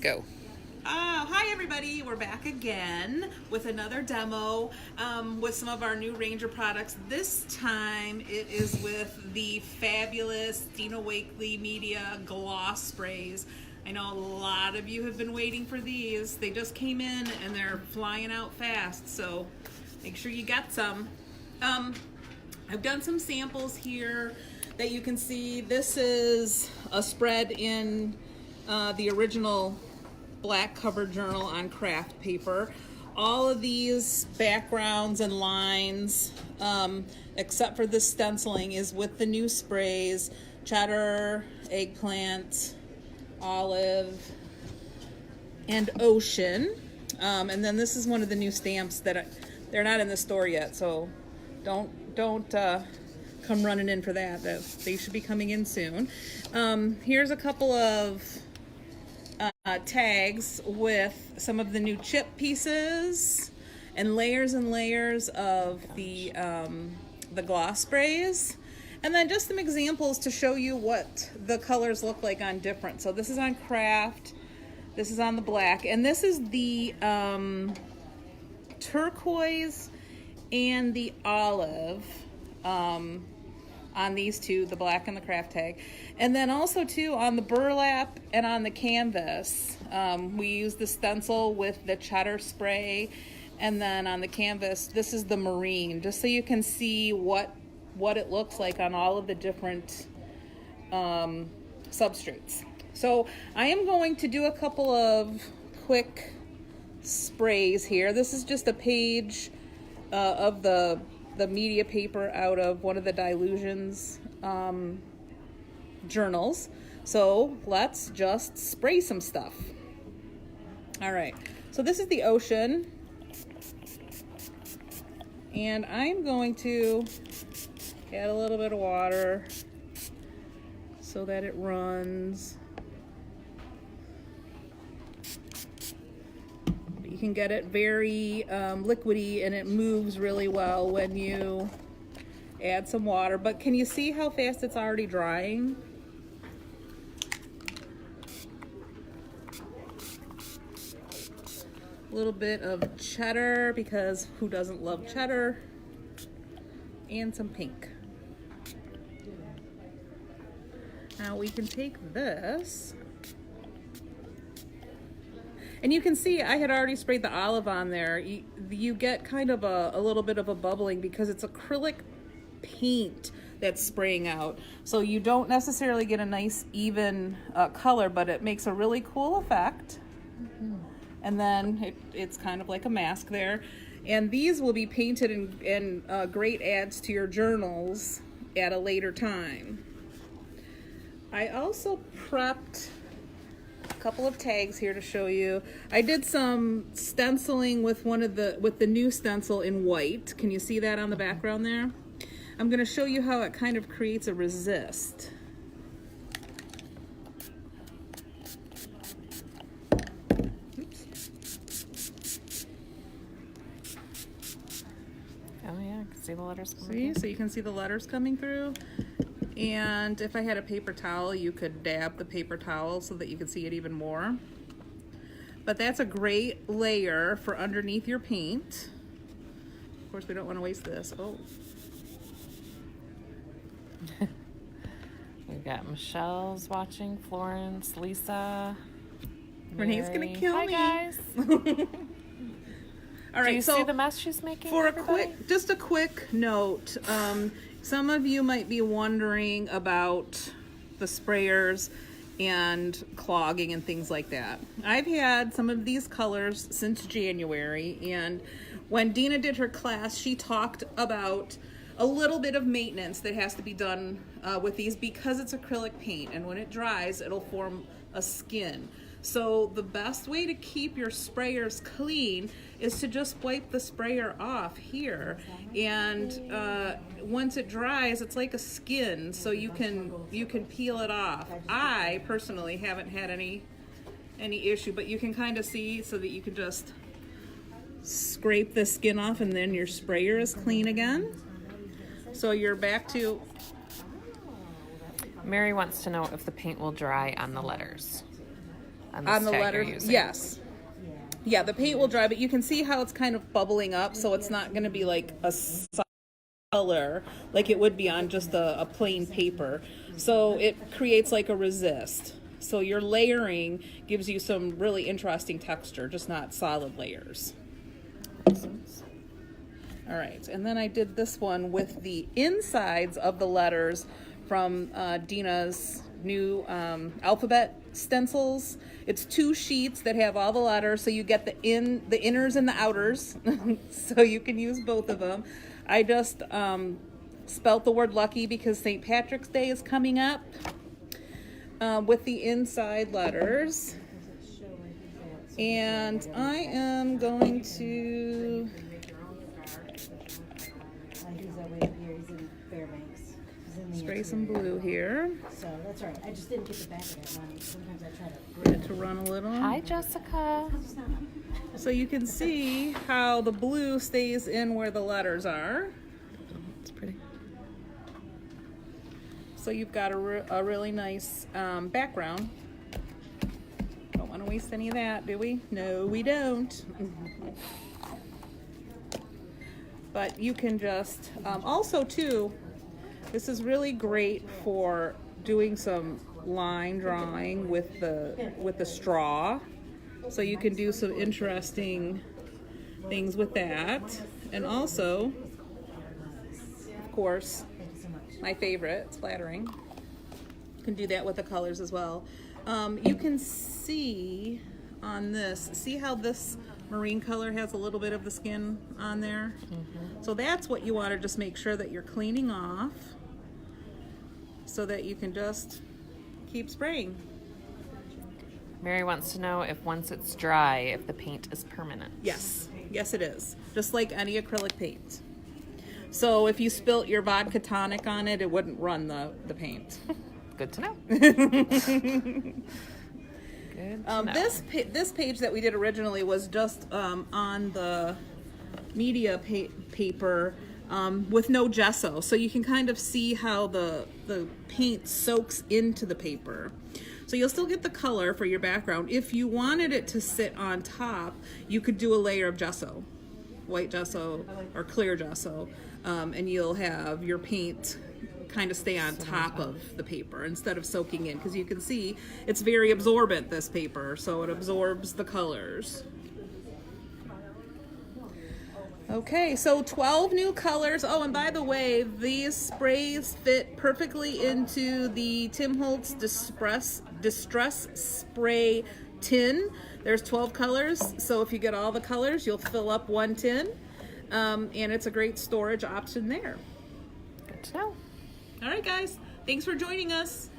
go. Hi everybody, we're back again with another demo with some of our new Ranger products. This time it is with the fabulous Dina Wakley Media gloss sprays. I know a lot of you have been waiting for these. They just came in and they're flying out fast, so make sure you got some. I've done some samples here that you can see. This is a spread in the original black cover journal on craft paper. All of these backgrounds and lines, except for the stenciling, is with the new sprays: cheddar, eggplant, olive, and ocean. And then this is one of the new stamps that they're not in the store yet, so don't come running in for that. They should be coming in soon. Here's a couple of tags with some of the new chip pieces and layers of the gloss sprays, and then just some examples to show you what the colors look like on different. So this is on craft, this is on the black, and this is the turquoise and the olive on these two, the black and the craft tag. And then also too on the burlap and on the canvas, we use the stencil with the cheddar spray, and then on the canvas this is the marine, just so you can see what it looks like on all of the different substrates. So I am going to do a couple of quick sprays here. This is just a page of the media paper out of one of the Dilutions journals. So let's just spray some stuff. All right, so this is the ocean, and I'm going to add a little bit of water so that it runs. You can get it very liquidy, and it moves really well when you add some water. But can you see how fast it's already drying? A little bit of cheddar, because who doesn't love cheddar? And some pink. Now we can take this, and you can see I had already sprayed the olive on there. You get kind of a little bit of a bubbling because it's acrylic paint that's spraying out. So you don't necessarily get a nice even color, but it makes a really cool effect. Mm-hmm. And then it's kind of like a mask there. And these will be painted and great adds to your journals at a later time. I also prepped a couple of tags here to show you. I did some stenciling with the new stencil in white. Can you see that on the background there? I'm going to show you how it kind of creates a resist. Oops. Oh yeah, I can see the letters coming See, so you can see the letters coming through. And if I had a paper towel, you could dab the paper towel so that you could see it even more. But that's a great layer for underneath your paint. Of course, we don't want to waste this. Oh. We've got Michelle's watching, Florence, Lisa, Renee's Mary. gonna kill me. Hi guys. All right, Do you so see the mess she's making? for everybody? just a quick note, some of you might be wondering about the sprayers and clogging and things like that. I've had some of these colors since January, and when Dina did her class, she talked about a little bit of maintenance that has to be done with these, because it's acrylic paint, and when it dries, it'll form a skin. So the best way to keep your sprayers clean is to just wipe the sprayer off here, and once it dries, it's like a skin, so you can peel it off. I personally haven't had any issue, but you can kind of see, so that you can just scrape the skin off, and then your sprayer is clean again. So you're back to... Mary wants to know if the paint will dry on the letters. on on this the tag letters. you're using. Yes. Yeah, the paint will dry, but you can see how it's kind of bubbling up, so it's not going to be like a solid color like it would be on just a plain paper. So it creates like a resist. So your layering gives you some really interesting texture, just not solid layers. All right, and then I did this one with the insides of the letters from Dina's new alphabet stencils. It's 2 sheets that have all the letters, so you get the inners and the outers, so you can use both of them. I just spelt the word lucky because St. Patrick's Day is coming up with the inside letters. And I am going to... spray some blue here. So that's right. I just didn't get the back of that running. Sometimes I try Get it to run a little. Hi, Jessica. So you can see how the blue stays in where the letters are. It's pretty. So you've got a really nice background. Don't want to waste any of that, do we? No, we don't. But you can just, also too, this is really great for doing some line drawing with the straw. So you can do some interesting things with that. And also, of course, my favorite, splattering. You can do that with the colors as well. You can see on this, see how this marine color has a little bit of the skin on there? Mm-hmm. So that's what you want to just make sure that you're cleaning off so that you can just keep spraying. Mary wants to know if once it's dry, if the paint is permanent. Yes, yes it is. Just like any acrylic paint. So if you spilt your vodka tonic on it, it wouldn't run the paint. Good to know. Good to know. This page that we did originally was just on the media paper with no gesso, so you can kind of see how the paint soaks into the paper. So you'll still get the color for your background. If you wanted it to sit on top, you could do a layer of gesso, white gesso or clear gesso, and you'll have your paint kind of stay on top of the paper instead of soaking in, because you can see it's very absorbent, this paper, so it absorbs the colors. Okay, so 12 new colors. Oh, and by the way, these sprays fit perfectly into the Tim Holtz Distress Spray tin. There's 12 colors, so if you get all the colors, you'll fill up one tin, and it's a great storage option there. Good to know. All right, guys. Thanks for joining us.